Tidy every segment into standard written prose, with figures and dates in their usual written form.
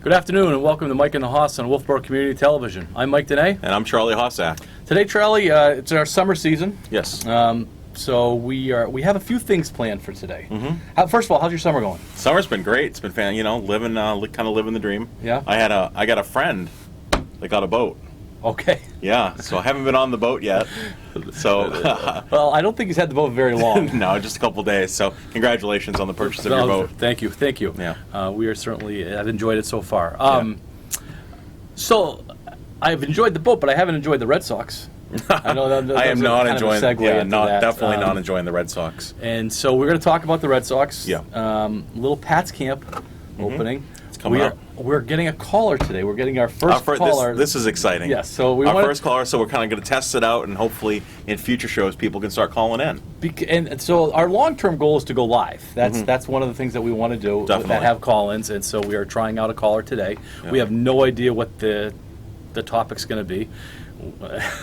Good afternoon and welcome to Mike and the Hoss on Wolfeboro Community Television. I'm Mike Dene. And I'm Charlie Hossack. Today, Charlie, it's our summer season. Yes. So we have a few things planned for today. Mm-hmm. First of all, how's your summer going? Summer's been great. It's been fun, living, kind of living the dream. Yeah. I got a friend that got a boat. Okay. Yeah. So I haven't been on the boat yet. So. Well, I don't think he's had the boat very long. No, just a couple days. So congratulations on the purchase of your boat. Thank you. Yeah. We are certainly. I've enjoyed it so far. So I've enjoyed the boat, but I haven't enjoyed the Red Sox. I know that I am not enjoying. That. Definitely not enjoying the Red Sox. And so we're going to talk about the Red Sox. Yeah. Little Pat's Camp opening. It's coming up. We're getting a caller today. We're getting our first caller. This is exciting. Yes. So our first caller. So we're kind of going to test it out, and hopefully in future shows people can start calling in. And so our long-term goal is to go live. That's one of the things that we want to do. Definitely. That have call-ins, and so we are trying out a caller today. Yeah. We have no idea what the topic's going to be.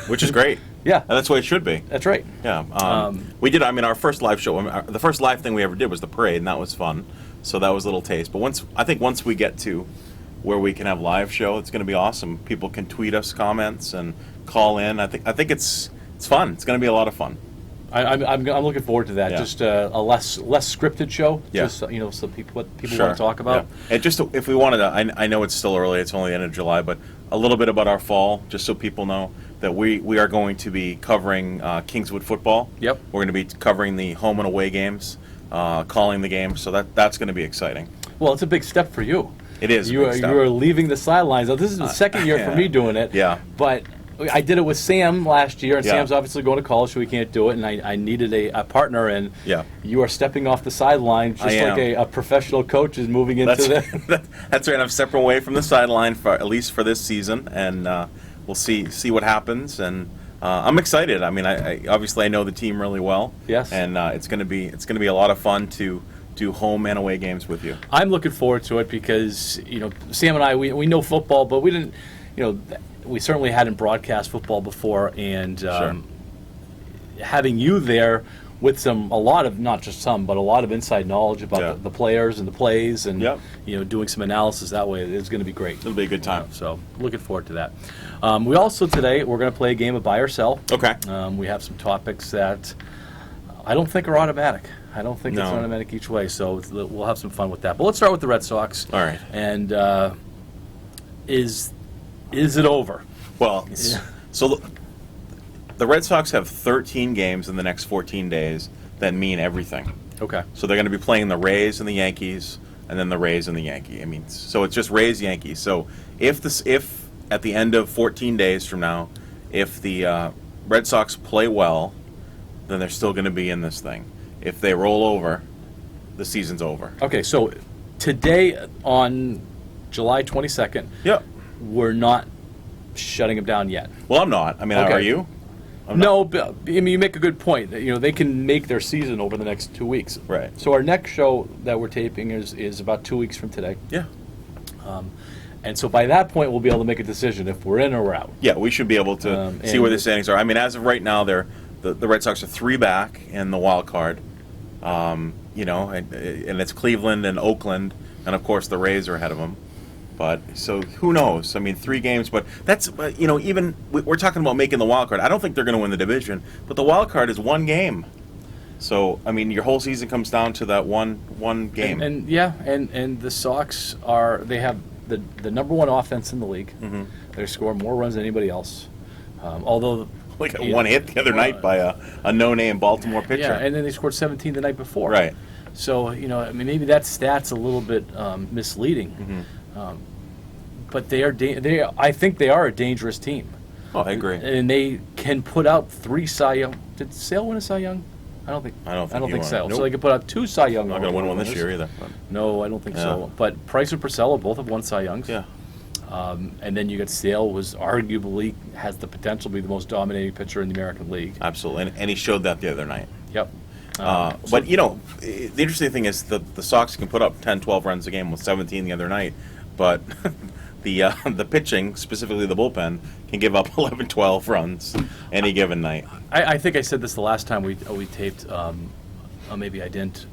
Which is great. Yeah. And that's the way it should be. That's right. Yeah. We did, our first live show, the first live thing we ever did was the parade, and that was fun. So that was a little taste. But once we get to where we can have live show, it's going to be awesome. People can tweet us comments and call in. I think it's fun. It's going to be a lot of fun. I'm looking forward to that. Yeah. Just a less scripted show. Yeah. Just so people want Sure. to talk about. Yeah. And just if we wanted to, I know it's still early. It's only the end of July, but a little bit about our fall, just so people know that we are going to be covering Kingswood football. Yep. We're going to be covering the home and away games, calling the games. So that's going to be exciting. Well, it's a big step for you. It is. You are leaving the sidelines. Now, this is the second year for me doing it. Yeah. But I did it with Sam last year, and Yeah. Sam's obviously going to college, so he can't do it, and I needed a partner, and Yeah. you are stepping off the sideline just like a professional coach is moving into That's right. I'm stepping away from the sideline at least for this season, and we'll see what happens. And I'm excited. I obviously I know the team really well. Yes. And it's going to be a lot of fun to do home and away games with you. I'm looking forward to it because, Sam and I, we know football, but we didn't, we certainly hadn't broadcast football before, and Sure. having you there with a lot of inside knowledge about the players and the plays, and Yep. doing some analysis that way is going to be great. It'll be a good time. So looking forward to that. We also today we're going to play a game of buy or sell. Okay. We have some topics that I don't think are automatic. I don't think it's No. automatic each way, so we'll have some fun with that. But let's start with the Red Sox. All right. And is it over? Well, Yeah. so the Red Sox have 13 games in the next 14 days that mean everything. Okay. So they're going to be playing the Rays and the Yankees, and then the Rays and the Yankees. So it's just Rays, Yankees. So if at the end of 14 days from now, if the Red Sox play well, then they're still going to be in this thing. If they roll over, the season's over. Okay, so today on July 22nd, Yep. we're not shutting them down yet. Well, I'm not. Okay. Are you? No, but, you make a good point. They can make their season over the next 2 weeks. Right. So our next show that we're taping is about 2 weeks from today. Yeah. And so by that point, we'll be able to make a decision if we're in or we're out. Yeah, we should be able to see where the standings are. As of right now, the Red Sox are 3 back in the wild card. And it's Cleveland and Oakland, and of course the Rays are ahead of them. But so who knows? 3 games, but even we're talking about making the wild card. I don't think they're going to win the division, but the wild card is 1 game. So your whole season comes down to that one game. And the Sox they have the number 1 offense in the league. Mm-hmm. They score more runs than anybody else. Although like one hit the other night by a no-name Baltimore pitcher. Yeah, and then they scored 17 the night before. Right. So maybe that stat's a little bit misleading. Mm-hmm. But I think they are a dangerous team. Oh, I agree. And they can put out 3 Cy Young. Did Sale win a Cy Young? I don't think he so. won. Nope. So they could put out 2 Cy Young. Not going to win one this year either. But. No, I don't think so. But Price and Porcello both have won Cy Youngs. Yeah. And then you got Sale, was arguably has the potential to be the most dominating pitcher in the American League. Absolutely, and he showed that the other night. Yep. But the interesting thing is the Sox can put up 10, 12 runs a game with 17 the other night, but the pitching, specifically the bullpen, can give up 11, 12 runs any given night. I think I said this the last time we taped. Maybe I didn't.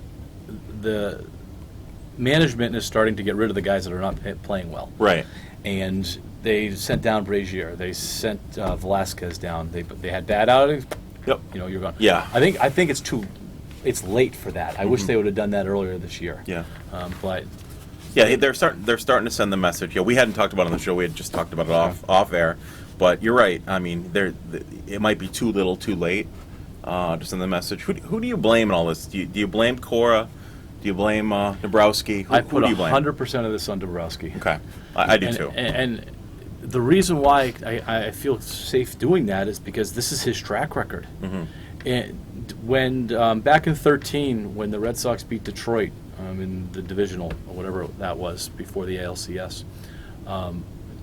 management is starting to get rid of the guys that are not playing well. Right. And they sent down Brazier. They sent Velasquez down. They had bad outings. Yep. You're gone. Yeah. I think it's late for that. I wish they would have done that earlier this year. Yeah. But yeah, they're starting to send the message. Yeah, we hadn't talked about it on the show. We had just talked about it off air. But you're right. I mean, it might be too little, too late to send the message. Who do you blame in all this? Do you blame Cora? Do you blame Dombrowski? I put who do you blame? 100% of this on Dombrowski. Okay, I do too. And the reason why I feel safe doing that is because this is his track record. And when back in 2013, when the Red Sox beat Detroit in the divisional or whatever that was before the ALCS,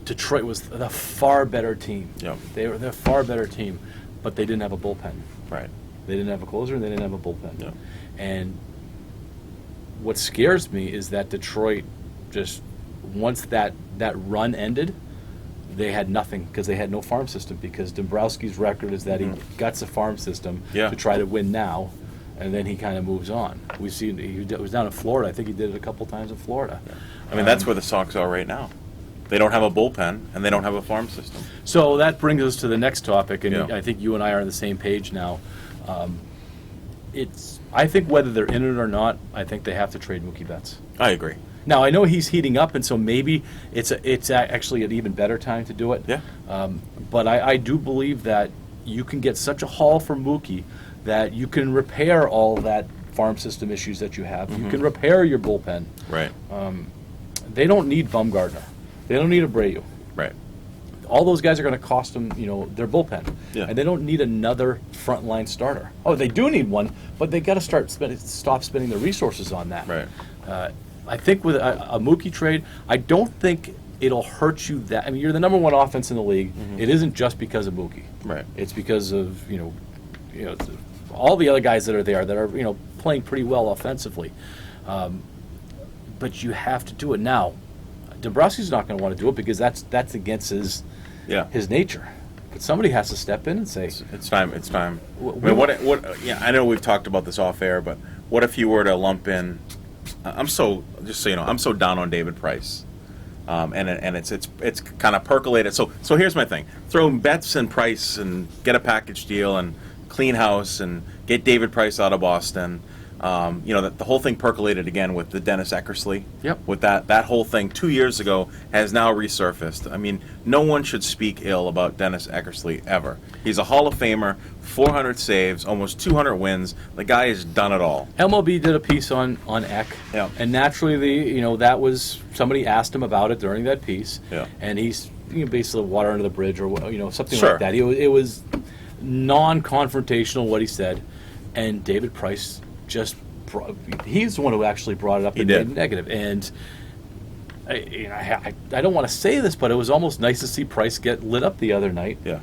Detroit was the far better team. Yep. They're a far better team, but they didn't have a bullpen. Right. They didn't have a closer and they didn't have a bullpen. Yep. And what scares me is that Detroit just, once that run ended, they had nothing because they had no farm system, because Dombrowski's record is that he guts a farm system to try to win now, and then he kind of moves on. We see he was down in Florida. I think he did it a couple times in Florida. Yeah. I mean, that's where the Sox are right now. They don't have a bullpen, and they don't have a farm system. So that brings us to the next topic, and Yeah. I think you and I are on the same page now. I think whether they're in it or not, I think they have to trade Mookie Betts. I agree. Now, I know he's heating up, and so maybe it's actually an even better time to do it. Yeah. But I do believe that you can get such a haul for Mookie that you can repair all that farm system issues that you have. You can repair your bullpen. Right. They don't need Bumgarner. They don't need Abreu. Right. All those guys are going to cost them, their bullpen. Yeah. And they don't need another frontline starter. Oh, they do need one, but they got to stop spending their resources on that. Right. I think with a Mookie trade, I don't think it'll hurt you that. I mean, you're the number one offense in the league. It isn't just because of Mookie. Right. It's because of all the other guys that are there that are playing pretty well offensively. But you have to do it now. Dombrowski's not going to want to do it because that's against his nature. But somebody has to step in and say, It's time. It's time. I mean, yeah, I know we've talked about this off air, but what if you were to lump in? I'm so down on David Price, and it's kind of percolated. So here's my thing: throw Betts and Price and get a package deal and clean house and get David Price out of Boston. The whole thing percolated again with the Dennis Eckersley. Yep. With that whole thing 2 years ago has now resurfaced. I mean, no one should speak ill about Dennis Eckersley ever. He's a Hall of Famer, 400 saves, almost 200 wins. The guy has done it all. MLB did a piece on Eck, Yeah. and naturally, that was somebody asked him about it during that piece, Yeah. and he's basically water under the bridge or something Sure. like that. It was non-confrontational what he said, and David Price he's the one who actually brought it up and made it negative. And I don't want to say this, but it was almost nice to see Price get lit up the other night. Yeah.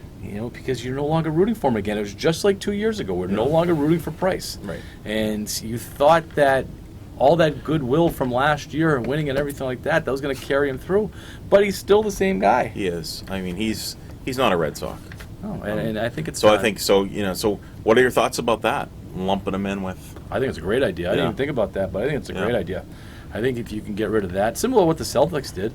Because you're no longer rooting for him again. It was just like 2 years ago. We're no longer rooting for Price. Right. And you thought that all that goodwill from last year and winning and everything like that was going to carry him through. But he's still the same guy. He is. I mean, he's not a Red Sox. Oh, and I think it's So time. I think so. So what are your thoughts about that? Lumping him in with. I think it's a great idea. I didn't even think about that, but I think it's a great idea. I think if you can get rid of that, similar to what the Celtics did,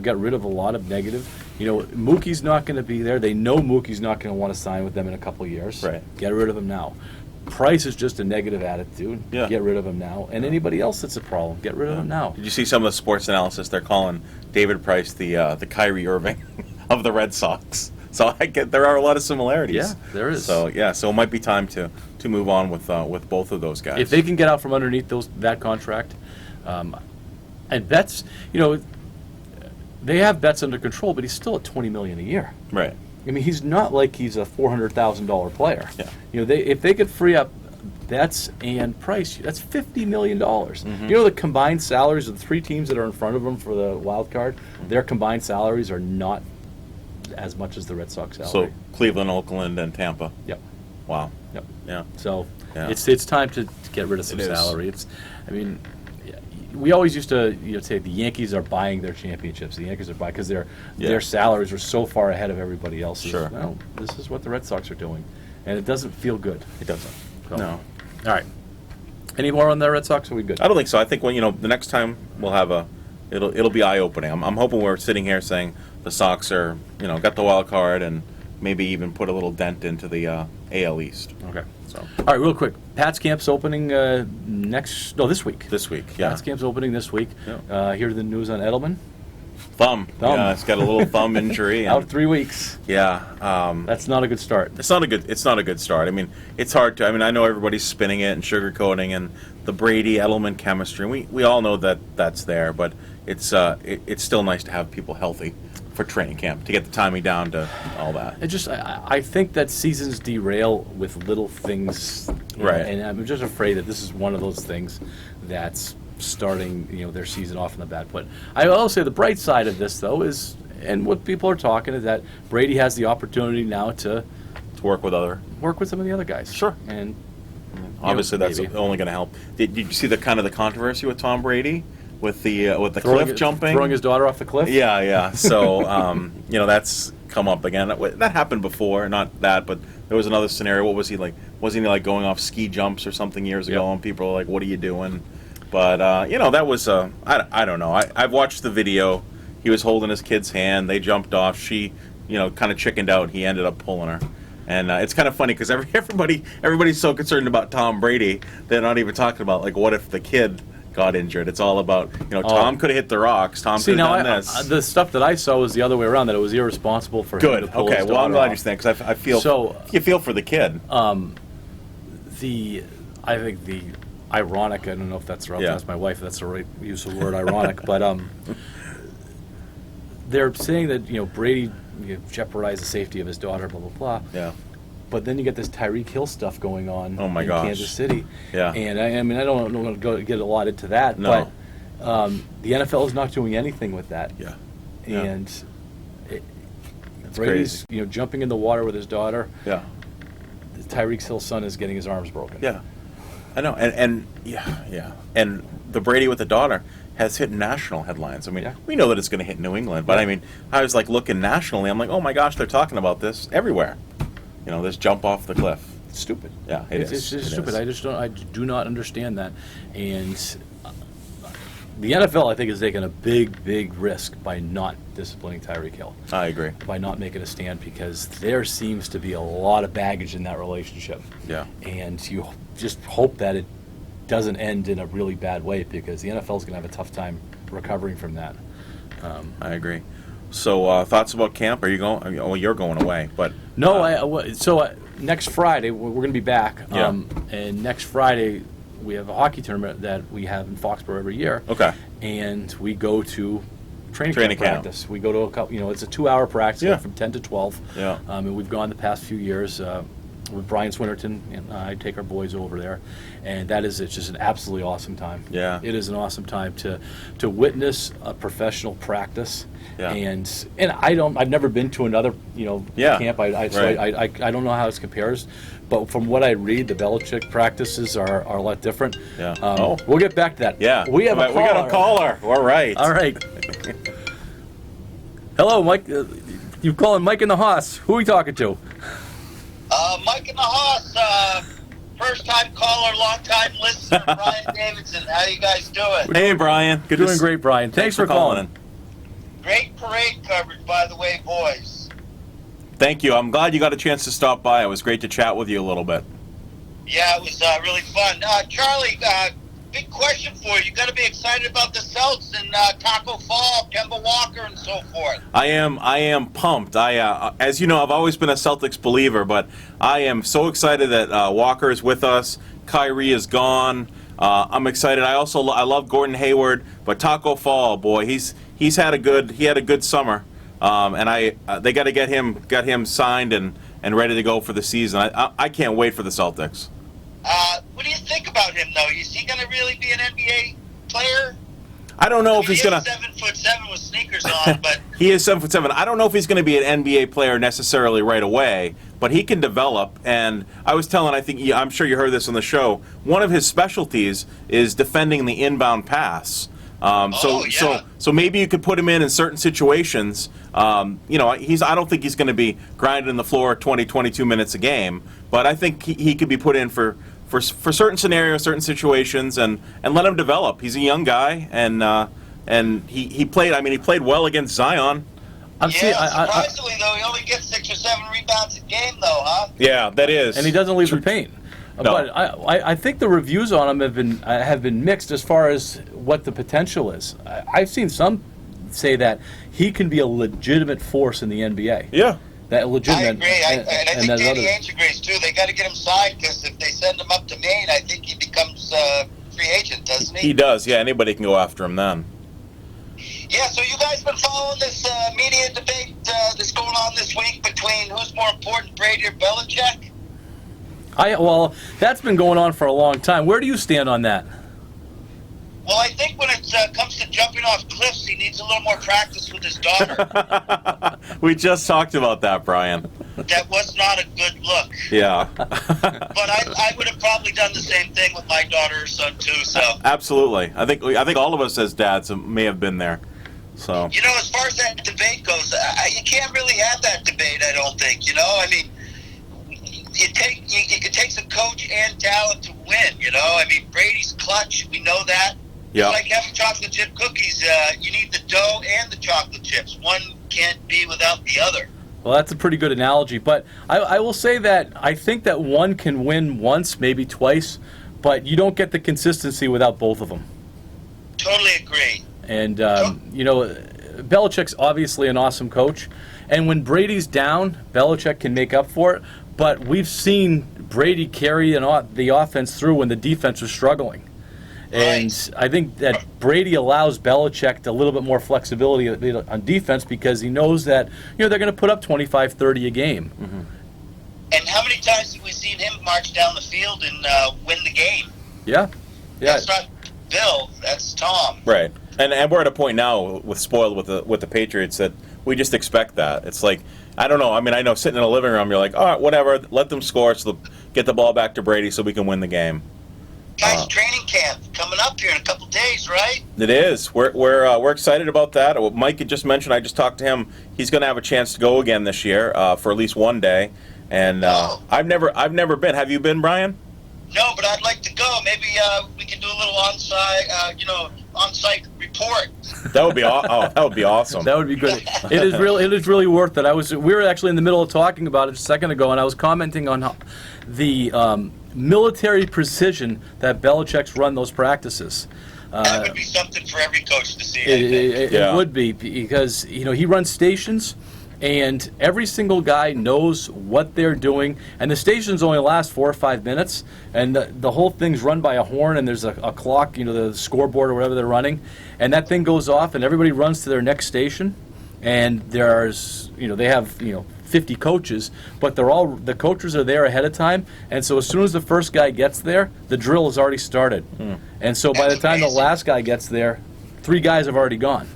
got rid of a lot of negative. Mookie's not going to be there. They know Mookie's not going to want to sign with them in a couple of years. Right. Get rid of him now. Price is just a negative attitude. Yeah. Get rid of him now. And anybody else that's a problem, get rid of him now. Did you see some of the sports analysis? They're calling David Price the Kyrie Irving of the Red Sox. So there are a lot of similarities. Yeah, there is. So it might be time to move on with both of those guys. If they can get out from underneath that contract, and Betts, they have Betts under control, but he's still at $20 million a year. Right. I mean, he's not like he's a $400,000 player. Yeah. If they could free up Betts and Price, that's $50 million. The combined salaries of the three teams that are in front of them for the wild card, their combined salaries are not as much as the Red Sox salary. So Cleveland, Oakland, and Tampa. Yep. Wow. Yep. Yeah. So Yeah. it's time to get rid of some It is. salary. We always used to say the Yankees are buying their championships. The Yankees are buying because their salaries are so far ahead of everybody else's. Sure. Well, this is what the Red Sox are doing, and it doesn't feel good. It doesn't. So, No. All right. Any more on the Red Sox? Are we good? I don't think so. I think the next time we'll have it'll be eye opening. I'm hoping we're sitting here saying the Sox are got the wild card and maybe even put a little dent into the AL East. Okay. So all right, real quick. Pat's camp's opening this week. This week, yeah. Pat's camp's opening this week. Yeah. Here's the news on Edelman. Thumb. Yeah, it's got a little thumb injury. Out 3 weeks. Yeah. That's not a good start. It's not a good start. I mean, it's hard to. I mean, I know everybody's spinning it and sugarcoating and the Brady Edelman chemistry. We all know that's there, but it's still nice to have people healthy for training camp to get the timing down to all that. I think that seasons derail with little things, right? And I'm just afraid that this is one of those things that's starting their season off in a bad foot. I will say the bright side of this though is, and what people are talking is that Brady has the opportunity now to work with some of the other guys. Sure. And obviously that's only going to help. Did you see the controversy with Tom Brady? With the cliff jumping, throwing his daughter off the cliff. Yeah. So that's come up again. That happened before, not that, but there was another scenario. What was he like? Wasn't he like going off ski jumps or something years ago? And people were like, "What are you doing?" But that was I don't know. I've watched the video. He was holding his kid's hand. They jumped off. She kind of chickened out. He ended up pulling her. And it's kind of funny because everybody's so concerned about Tom Brady, they're not even talking about like what if the kid got injured. It's all about Tom could have hit the rocks. Tom could have done this. The stuff that I saw was the other way around. That it was irresponsible for him to pull his daughter I'm glad off. you're saying because I feel you feel for the kid. I think the ironic. I don't know if that's right. That's my wife. That's the right use of the word ironic. But they're saying that Brady jeopardized the safety of his daughter. Blah blah blah. Yeah. But then you get this Tyreek Hill stuff going on in Kansas City. Yeah. And I mean, I don't want to get a lot into that, no. but the NFL is not doing anything with that. Yeah. And Brady's jumping in the water with his daughter. Yeah. Tyreek Hill's son is getting his arms broken. Yeah. I know. And yeah. And the Brady with the daughter has hit national headlines. I mean, we know that it's going to hit New England, but I mean, I was like looking nationally. I'm like, oh my gosh, they're talking about this everywhere. This jump off the cliff. It's stupid. Yeah, It's stupid. I do not understand that. And the NFL, I think, is taking a big risk by not disciplining Tyreek Hill. I agree. By not making a stand, because there seems to be a lot of baggage in that relationship. Yeah. And you just hope that it doesn't end in a really bad way, because the NFL is going to have a tough time recovering from that. I agree. So thoughts about camp? Are you going? Well, you're going away, but no. Next Friday we're going to be back. And next Friday we have a hockey tournament that we have in Foxborough every year. Okay. And we go to training camp practice. We go to a couple. It's a 2-hour practice from 10 to 12. Yeah. And we've gone the past few years. With Brian Swinnerton, and I take our boys over there, and it's just an absolutely awesome time. Yeah, it is an awesome time to witness a professional practice. Yeah. And I've never been to another camp. I don't know how it compares, but from what I read, the Belichick practices are a lot different. Yeah. We'll get back to that. Yeah. We got a caller. All right. Hello, Mike. You calling Mike in the Haas? Who are we talking to? Mike in the Haas, first-time caller, long-time listener, Brian Davidson. How you guys doing? Hey, Brian. Doing great, Brian. Thanks for calling in. Great parade coverage, by the way, boys. Thank you. I'm glad you got a chance to stop by. It was great to chat with you a little bit. Yeah, it was really fun. Charlie, big question for you. You got to be excited about the Celts and Taco Fall, Kemba Walker, and so forth. I am pumped. As you know, I've always been a Celtics believer, but I am so excited that Walker is with us. Kyrie is gone. I'm excited. I love Gordon Hayward, but Taco Fall, boy, he had a good summer, and they got to get him signed and ready to go for the season. I can't wait for the Celtics. What do you think about him, though? Is he going to really be an NBA player? I don't know if he's going to. 7'7" with sneakers on, but he is 7'7". I don't know if he's going to be an NBA player necessarily right away, but he can develop. And I was telling, I'm sure you heard this on the show. One of his specialties is defending the inbound pass. So maybe you could put him in certain situations. I don't think he's going to be grinding the floor 20, 22 minutes a game, but I think he could be put in for for certain scenarios, certain situations, and let him develop. He's a young guy, and he played. I mean, he played well against Zion. Surprisingly, though, he only gets 6 or 7 rebounds a game, though, huh? Yeah, that is. And he doesn't leave the paint. No. But I think the reviews on him have been mixed as far as what the potential is. I've seen some say that he can be a legitimate force in the NBA. Yeah. That legitimate. I agree, and I think Danny Ainge agrees too. They got to get him signed because if they send him up to Maine, I think he becomes free agent, doesn't he? He does. Yeah, anybody can go after him then. Yeah. So you guys been following this media debate that's going on this week between who's more important, Brady or Belichick? Well, that's been going on for a long time. Where do you stand on that? Well, I think when it comes to jumping off cliffs, he needs a little more practice with his daughter. We just talked about that, Brian. That was not a good look. Yeah. But I would have probably done the same thing with my daughter or son too. So absolutely, I think all of us as dads may have been there. So you know, as far as that debate goes, you can't really have that debate. I don't think. You know, I mean, it takes a coach and talent to win. You know, I mean, Brady's clutch. We know that. yeah. It's like having chocolate chip cookies. You need the dough and the chocolate chips. One can't be without the other. Well, that's a pretty good analogy. But I will say that I think that one can win once, maybe twice, but you don't get the consistency without both of them. Totally agree. And, you know, Belichick's obviously an awesome coach. And when Brady's down, Belichick can make up for it. But we've seen Brady carry the offense through when the defense was struggling. And Right. I think that Brady allows Belichick a little bit more flexibility on defense because he knows that, you know, they're going to put up 25, 30 a game. Mm-hmm. And how many times have we seen him march down the field and win the game? Yeah. That's not Bill. That's Tom. Right. And we're at a point now spoiled with the Patriots that we just expect that. It's like, I don't know. I mean, I know sitting in a living room, you're like, all right, whatever, let them score, so get the ball back to Brady so we can win the game. Guys, training camp coming up here in a couple days, right? It is. We're excited about that. Mike had just mentioned. I just talked to him. He's going to have a chance to go again this year for at least one day. And I've never been. Have you been, Brian? No, but I'd like to go. Maybe we can do a little on-site report. That would be that would be awesome. That would be good. It is really worth it. We were actually in the middle of talking about it a second ago, and I was commenting on the military precision that Belichick's run those practices. That would be something for every coach to see. It would be, because he runs stations, and every single guy knows what they're doing, and the stations only last 4 or 5 minutes, and the whole thing's run by a horn, and there's a clock, the scoreboard or whatever they're running, and that thing goes off, and everybody runs to their next station, and there's they have 50 coaches, but the coaches are there ahead of time, and so as soon as the first guy gets there, the drill has already started. And so by the time the last guy gets there, 3 guys have already gone.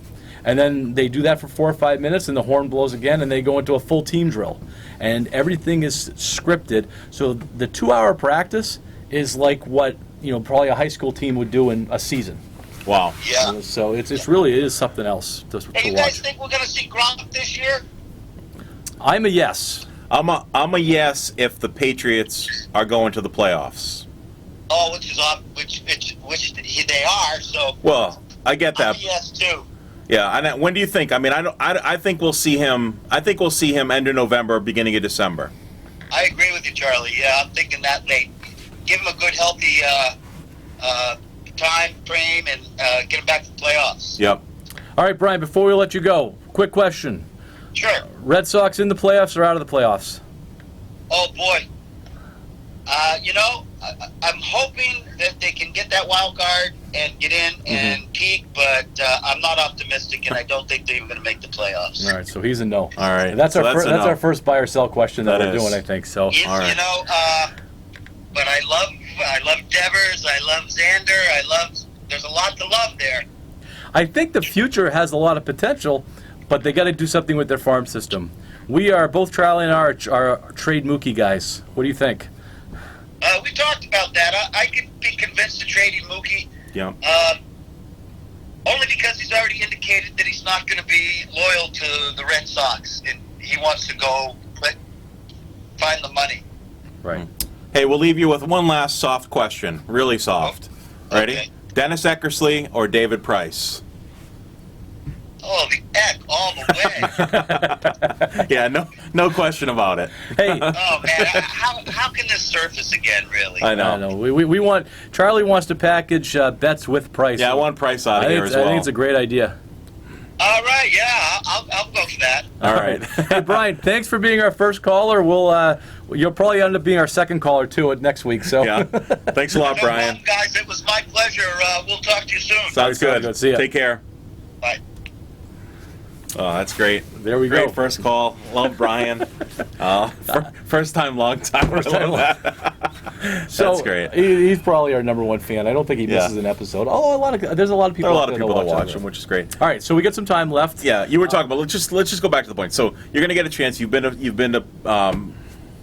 And then they do that for 4 or 5 minutes, and the horn blows again, and they go into a full team drill. And everything is scripted. So the 2-hour practice is like what probably a high school team would do in a season. Wow. Yeah. So it is something else to Hey, you watch. guys think we're going to see Gronk this year? I'm a yes. I'm a yes if the Patriots are going to the playoffs. Oh, which they are. So. Well, I get that. I'm a yes too. Yeah, and when do you think? I mean, I think we'll see him. I think we'll see him end of November, beginning of December. I agree with you, Charlie. Yeah, I'm thinking that late. Give him a good, healthy time frame and get him back to the playoffs. Yep. All right, Brian, before we let you go, quick question. Sure. Red Sox in the playoffs or out of the playoffs? Oh, boy. I'm hoping that they can get that wild card and get in and peak, but I'm not optimistic, and I don't think they're even going to make the playoffs. All right, so he's a no. All right. And that's So our that's a no. our first buy or sell question that we're is. doing, I think. So But I love Devers, I love Xander, there's a lot to love there. I think the future has a lot of potential, but they got to do something with their farm system. We are both Charlie and I are trade Mookie guys. What do you think? We talked about that. I could be convinced to trade Mookie. Yeah. Only because he's already indicated that he's not going to be loyal to the Red Sox, and he wants to go find the money. Right. Hey, we'll leave you with one last soft question. Really soft. Ready? Okay. Dennis Eckersley or David Price? Oh, the Eck all the way. Yeah, no question about it. Hey, Oh man, how can this surface again? Really? I know. I know. We want Charlie wants to package bets with Price. Yeah, I want Price out of here as well. I think it's a great idea. All right, yeah, I'll go for that. All right. Hey, Brian, thanks for being our first caller. You'll probably end up being our second caller too next week. So Yeah. Thanks a lot, No Brian. problem, guys, it was my pleasure. We'll talk to you soon. Sounds good. good. See ya. Take care. Bye. Oh, that's great. There we Great go. first call. Love Brian. First time, long time. I love that. So That's great. He's probably our number one fan. I don't think he Yeah. misses an episode. Although there's a lot of people. There are a lot out of there people that watch it. him, which is great. All right, so we got some time left. Yeah, you were talking about. Let's just go back to the point. So you're going to get a chance. You've been to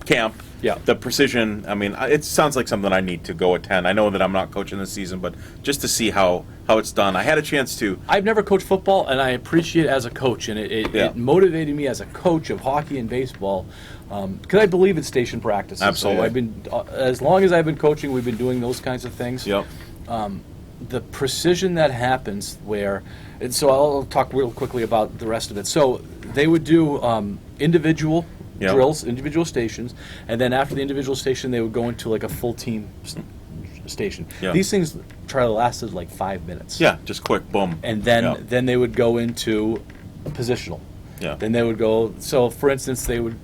camp. Yeah. The precision. I mean, it sounds like something I need to go attend. I know that I'm not coaching this season, but just to see how it's done. I had a chance to. I've never coached football, and I appreciate it as a coach, and it motivated me as a coach of hockey and baseball because I believe in station practices. Absolutely. So I've been as long as I've been coaching, we've been doing those kinds of things. Yep. The precision that happens and so I'll talk real quickly about the rest of it. So they would do individual Yep. drills, individual stations, and then after the individual station, they would go into like a full team station. Yeah. These things lasted like 5 minutes. Yeah. Just quick. Boom. And then Yeah. then they would go into positional. Yeah. Then they would go. So for instance, they would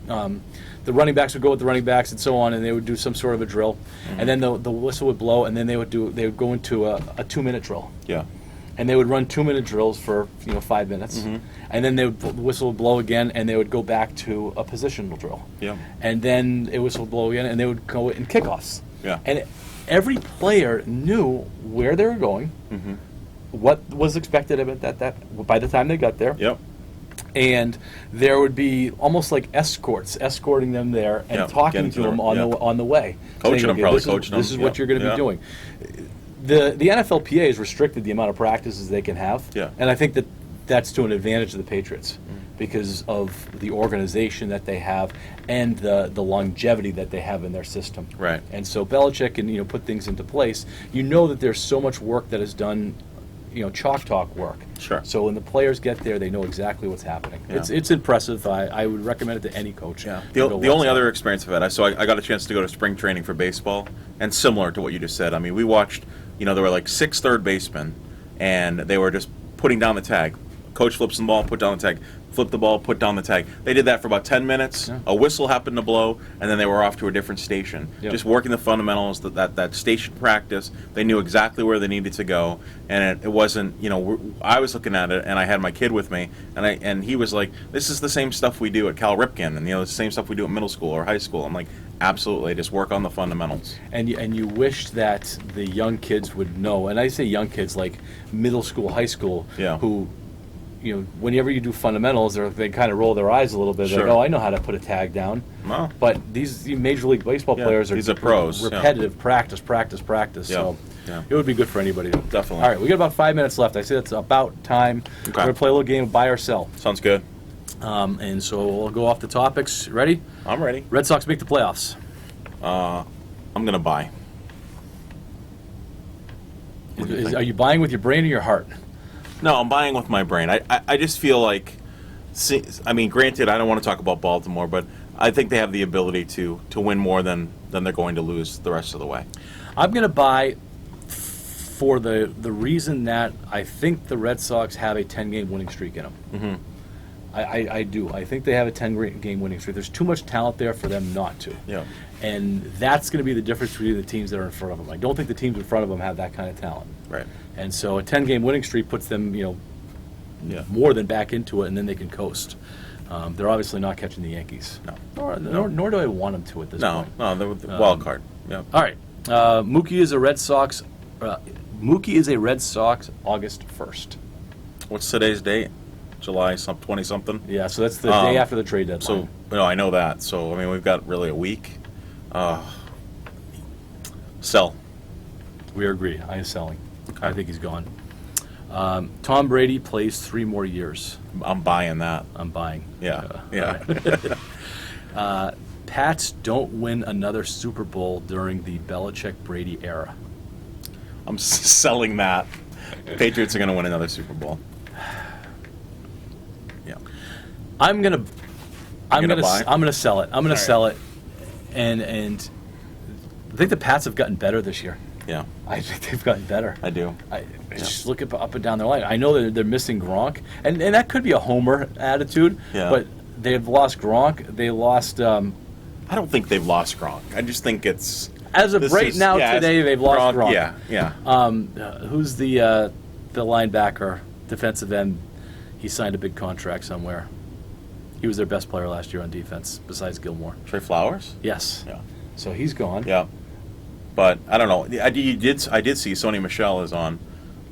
the running backs would go with the running backs and so on, and they would do some sort of a drill, and then the whistle would blow, and then they would go into a 2-minute drill. Yeah. And they would run 2-minute drills for 5 minutes, and then the whistle would blow again, and they would go back to a positional drill. Yeah. And then it whistle would blow again, and they would go in kickoffs. Yeah. And every player knew where they were going, what was expected of it that by the time they got there, Yep. and there would be almost like escorting them there and Yeah, talking getting to to them them, on the way, Coaching saying, them, probably this is- coaching them. This is what Yeah, you're going to yeah. be doing. The NFLPA has restricted the amount of practices they can have, Yeah. and I think that's to an advantage of the Patriots because of the organization that they have and the longevity that they have in their system. Right. And so Belichick can put things into place. You know that there's so much work that is done, chalk talk work. Sure. So when the players get there, they know exactly what's happening. Yeah. It's impressive. I would recommend it to any coach. Yeah. to The go only watch other that. experience I've had, I got a chance to go to spring training for baseball, and similar to what you just said. I mean, we watched, there were like 6 third basemen, and they were just putting down the tag. Coach flips the ball, put down the tag. Flip the ball, put down the tag. They did that for about 10 minutes. Yeah. A whistle happened to blow, and then they were off to a different station. Yep. Just working the fundamentals, that station practice. They knew exactly where they needed to go, and it wasn't, I was looking at it, and I had my kid with me, and he was like, this is the same stuff we do at Cal Ripken, and the same stuff we do at middle school or high school. I'm like, absolutely, just work on the fundamentals. And you wish that the young kids would know, and I say young kids like middle school, high school, Yeah. who, whenever you do fundamentals, they kind of roll their eyes a little bit. Sure. Like, oh, I know how to put a tag down. Well, But these Major League Baseball Yeah, players are these are pros, yeah. repetitive practice. Yeah, So yeah. it would be good for anybody. Definitely. All right, we got about 5 minutes left. I say that's about time. Okay. We're going to play a little game of buy or sell. sounds good. And so we'll go off the topics. Ready? I'm ready. Red Sox make the playoffs. I'm going to buy. What do you think? Are you buying with your brain or your heart? No, I'm buying with my brain. I just feel like, granted, I don't want to talk about Baltimore, but I think they have the ability to win more than they're going to lose the rest of the way. I'm going to buy for the reason that I think the Red Sox have a 10-game winning streak in them. Mm-hmm. I do. I think they have a 10-game winning streak. There's too much talent there for them not to. Yeah. And that's going to be the difference between the teams that are in front of them. I don't think the teams in front of them have that kind of talent. Right. And so a 10-game winning streak puts them, Yeah. more than back into it, and then they can coast. They're obviously not catching the Yankees. No. Nor do I want them to at this No, point. no, the wild card. Yeah. All right. Mookie is a Red Sox. Mookie is a Red Sox August 1st. What's today's date? July 20 something. Yeah, so that's the day after the trade deadline. So I know that. So we've got really a week. Sell. We agree. I am selling. Okay. I think he's gone. Tom Brady plays 3 more years. I'm buying that. I'm buying. Yeah. Yeah. Pats don't win another Super Bowl during the Belichick-Brady era. I'm selling that. Patriots are going to win another Super Bowl. Yeah. I'm gonna sell it. I'm gonna All sell it, and I think the Pats have gotten better this year. Yeah. I think they've gotten better. I do. Just look up and down their line. I know they're missing Gronk, and that could be a homer attitude. Yeah. But they've lost Gronk. They lost. I don't think they've lost Gronk. I just think it's As of today, they've lost Gronk. Yeah. Who's the linebacker, defensive end? He signed a big contract somewhere. He was their best player last year on defense, besides Gilmore. Trey Flowers? Yes. Yeah. So he's gone. Yeah. But I don't know. I did see Sony Michel is on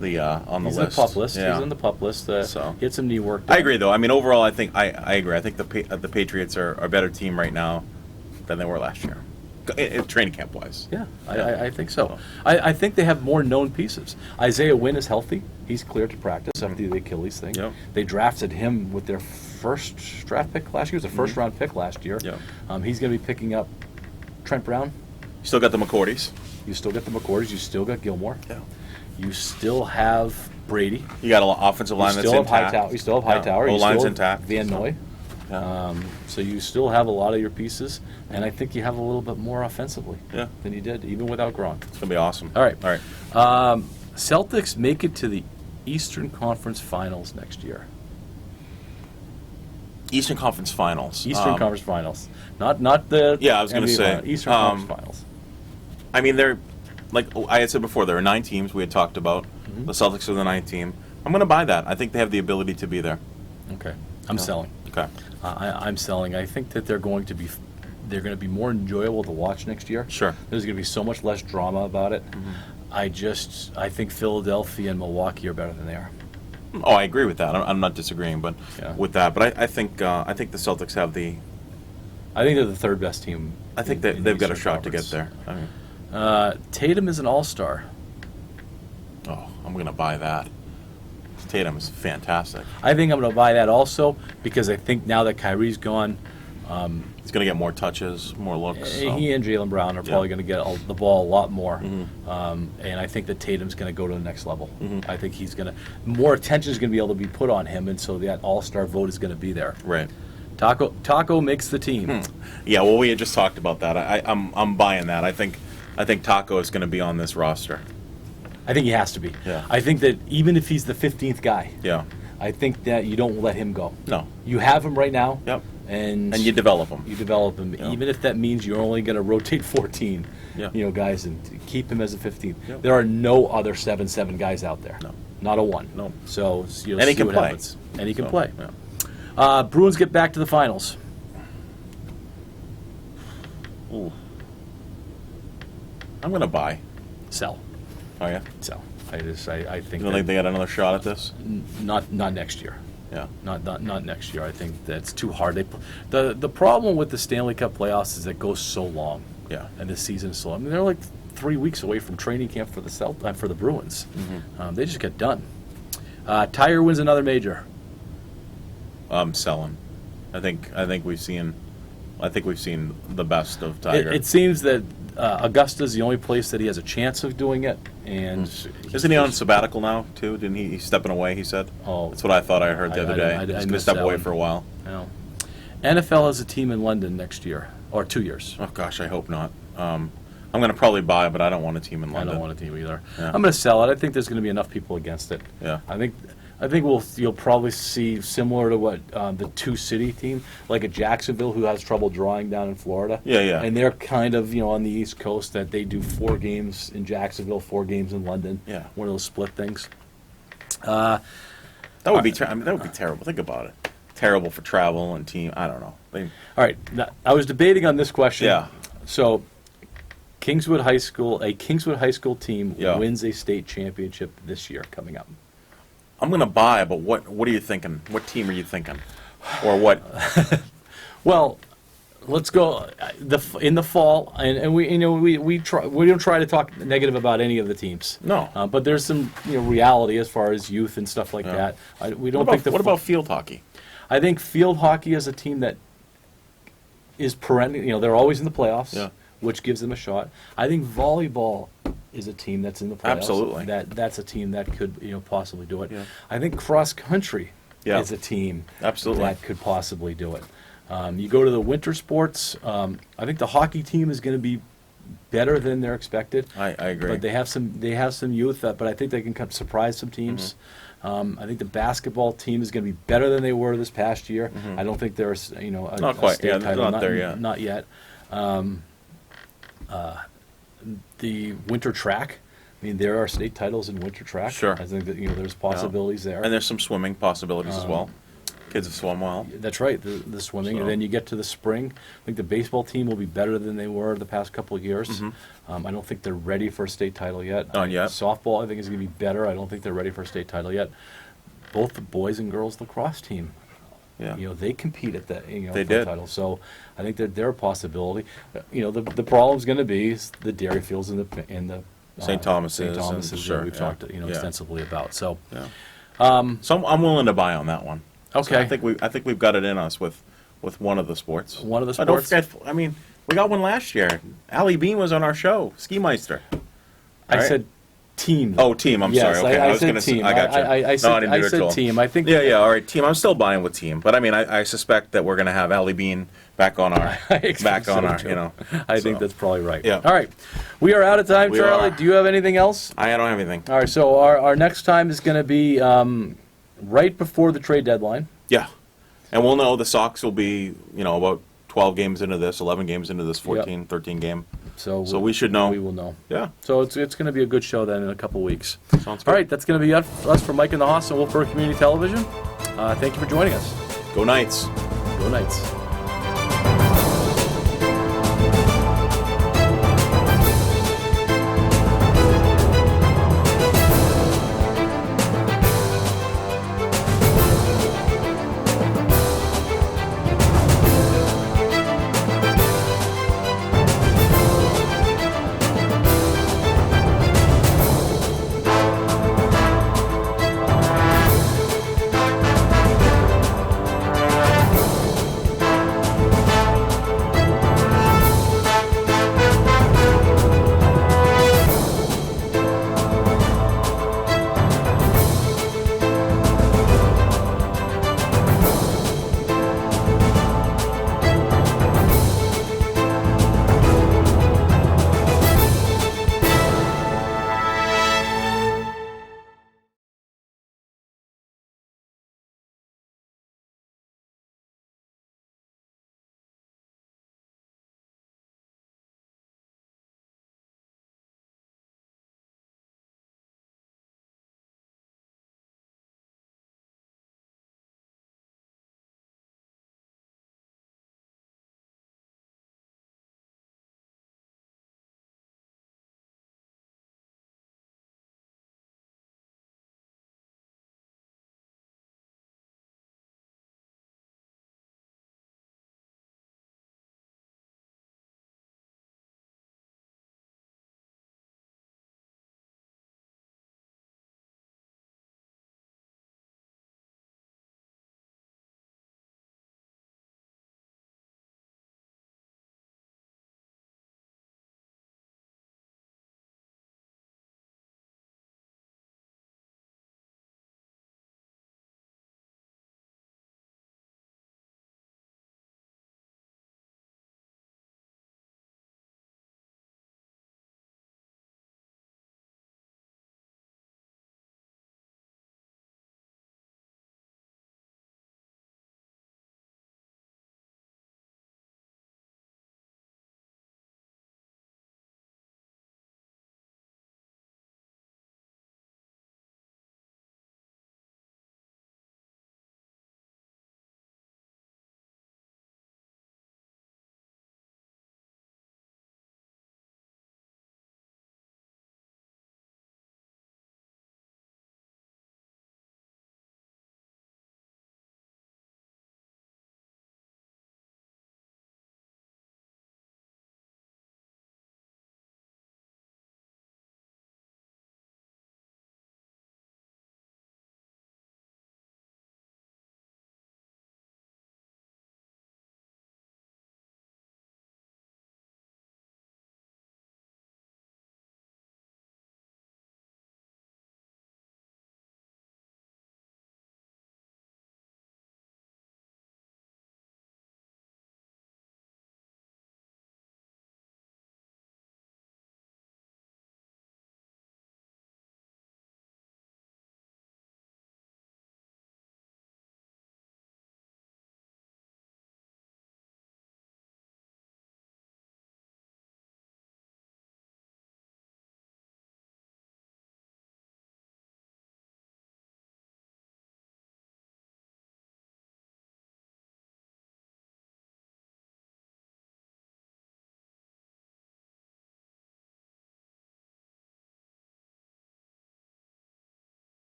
the list. He's on the pup list. Yeah. He's on the pup list. So he had some knee work done. I agree, though. I mean, overall, I think I agree. I think the Patriots are a better team right now than they were last year, training camp wise. Yeah, I think so. I think they have more known pieces. Isaiah Wynn is healthy. He's cleared to practice after the Achilles thing. Yep. They drafted him with their first draft pick last year. It was a first-round pick last year. Yep. He's going to be picking up Trent Brown. You still got the McCourties. You still got the McCourties. You still got Gilmore. Yeah. You still have Brady. You got an offensive line that's intact. You still have Hightower. Yeah. You O-line's still intact. have Van Noy. Yeah. So you still have a lot of your pieces, and I think you have a little bit more offensively than you did, even without Gronk. It's going to be awesome. All right. All right. Celtics make it to the Eastern Conference Finals next year. Eastern Conference Finals. Eastern Conference Finals. Not the I was going to NBA say. Finals. Eastern Conference Finals. I mean, they're, like I had said before, there are 9 teams we had talked about. Mm-hmm. The Celtics are the 9th team. I'm going to buy that. I think they have the ability to be there. Okay. I'm selling. Okay. I'm selling. I think that they're going to be more enjoyable to watch next year. Sure. There's going to be so much less drama about it. Mm-hmm. I think Philadelphia and Milwaukee are better than they are. Oh, I agree with that. I'm not disagreeing, but with that. But I think the Celtics have the. I think they're the third best team. I think that they've got a shot to get there. I mean, Tatum is an all-star. Oh, I'm going to buy that. Tatum is fantastic. I think I'm going to buy that also because I think now that Kyrie's gone, he's going to get more touches, more looks. So. He and Jaylen Brown are probably going to get the ball a lot more. Mm-hmm. And I think that Tatum's going to go to the next level. Mm-hmm. I think he's going to more attention is going to be able to be put on him, and so that all-star vote is going to be there. Right. Taco makes the team. Yeah, well, we had just talked about that. I'm buying that. I think Taco is going to be on this roster. I think he has to be. Yeah. I think that even if he's the 15th guy, Yeah. I think that you don't let him go. No. You have him right now. Yep. And you develop him. You develop him, Yeah. even if that means you're only going to rotate 14, guys, and keep him as a 15th. Yep. There are no other 7-7 guys out there. No. Not a one. No. So you'll And he see can what play. happens. And he can So, play. yeah. Bruins get back to the finals. Ooh. I'm going to buy. Sell. Oh, yeah? Sell. I think You don't think they got another shot at this? not next year. Yeah. Not next year. I think that's too hard. The problem with the Stanley Cup playoffs is it goes so long. Yeah. And this season is so long. I mean, they're like 3 weeks away from training camp for the Bruins. Mm-hmm. They just got done. Tiger wins another major. I'm selling. I think we've seen the best of Tiger. It seems that Augusta's the only place that he has a chance of doing it, and Isn't he on sabbatical now too? Didn't he? He's stepping away. He said. Oh, That's what I thought I heard the other day. I He's going to missed step that away one. for a while. No. NFL has a team in London next year or 2 years. Oh gosh, I hope not. I'm going to probably buy, but I don't want a team in London. I don't want a team either. Yeah. I'm going to sell it. I think there's going to be enough people against it. Yeah. I think you'll probably see similar to what the two-city team, like a Jacksonville, who has trouble drawing down in Florida. Yeah. And they're kind of on the East Coast that they do 4 games in Jacksonville, 4 games in London. Yeah. One of those split things. That would be that would be terrible. Think about it. Terrible for travel and team. I don't know. All right. Now, I was debating on this question. Yeah. So, a Kingswood High School team Yeah. wins a state championship this year coming up. I'm going to buy, but what are you thinking? What team are you thinking? Or what? Well, let's go in the fall, and we don't try to talk negative about any of the teams. No. But there's some reality as far as youth and stuff like that. We don't What think about field hockey? I think field hockey is a team that is perennial. You know, they're always in the playoffs, Yeah. which gives them a shot. I think volleyball is a team that's in the playoffs. Absolutely. That's a team that could, you know, possibly do it. Yeah. I think cross country Yeah. is a team Absolutely. that could possibly do it. You go to the winter sports. I think the hockey team is going to be better than they're expected. I agree. But they have some youth, but I think they can surprise some teams. I think the basketball team is going to be better than they were this past year. I don't think there's a Not quite. state Yeah, title. not there yet. Not yet. The winter track. I mean, there are state titles in winter track. Sure. I think that, you know, there's possibilities there. And there's some swimming possibilities as well. Kids have swum well. That's right, the swimming. So- And then you get to the spring. I think the baseball team will be better than they were the past couple of years. I don't think they're ready for a state title yet. Not yet. Softball, I think, is going to be better. I don't think they're ready for a state title yet. Both the boys and girls lacrosse team, Yeah. you know, they compete at the They for the did. title. So I think that they're a possibility. You know, the problem's going to be is the dairy fields and the St. Thomas's St. and- Thomas's sure, that we've yeah. talked Yeah. extensively about. So Yeah. So I'm willing to buy on that one. So Okay. I think we've got it in us with one of the sports. One of the But don't sports? forget, I mean, we got one last year. Allie Bean was on our show, Ski Meister. I All right. said team. Oh, team. I'm Yes, sorry. Okay, I was said gonna team. I got you. I said, no, I didn't do I it said at all. team. I think. Yeah, all right, team. I'm still buying with team, but I mean, I suspect that we're going to have Allie Bean back on our, I expect so, our, too. you know. I think so. that's probably right. Yeah. All right. We are out of time, We Charlie. are. Do you have anything else? I don't have anything. All right. So our next time is going to be right before the trade deadline. Yeah, and we'll know the Sox will be, you know, about 12 games into this, 11 games into this 14, 13 game. So we should know. We will know. Yeah, So it's going to be a good show then in a couple weeks. sounds good. All right. That's going to be us from Mike and the Hoss and Wolfeboro Community Television. Thank you for joining us. Go Knights. Go Knights.